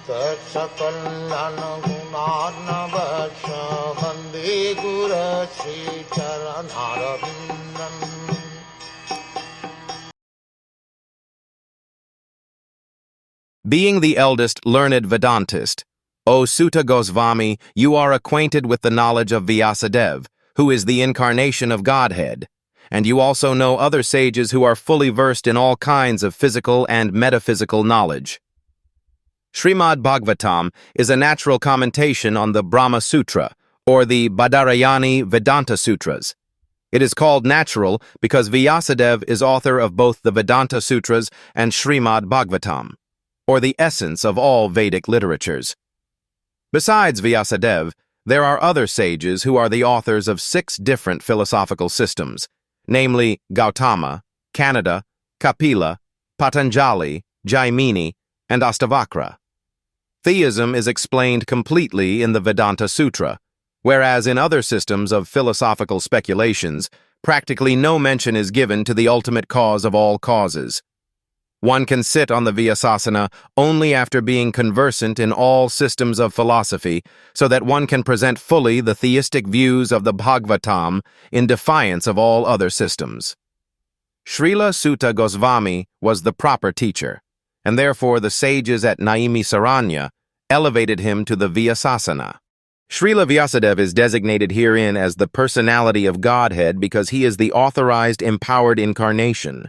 Sakalayan Gunarnavasya Vande Guru Sri Charanaravindan. Being the eldest learned Vedantist, O Suta Goswami, you are acquainted with the knowledge of Vyasadeva, who is the incarnation of Godhead, and you also know other sages who are fully versed in all kinds of physical and metaphysical knowledge. Srimad Bhagwatam is a natural commentation on the Brahma Sutra, or the Badarayani Vedanta Sutras. It is called natural because Vyasadeva is author of both the Vedanta Sutras and Srimad Bhagwatam, or the essence of all Vedic literatures. Besides Vyasadeva, there are other sages who are the authors of 6 different philosophical systems, namely Gautama, Kanada, Kapila, Patanjali, Jaimini, and Astavakra. Theism is explained completely in the Vedanta Sutra, whereas in other systems of philosophical speculations, practically no mention is given to the ultimate cause of all causes. One can sit on the Vyasasana only after being conversant in all systems of philosophy, so that one can present fully the theistic views of the Bhagavatam in defiance of all other systems. Srila Suta Goswami was the proper teacher, and therefore the sages at Naimisaranya elevated him to the Vyasasana. Srila Vyasadeva is designated herein as the personality of Godhead because he is the authorized, empowered incarnation.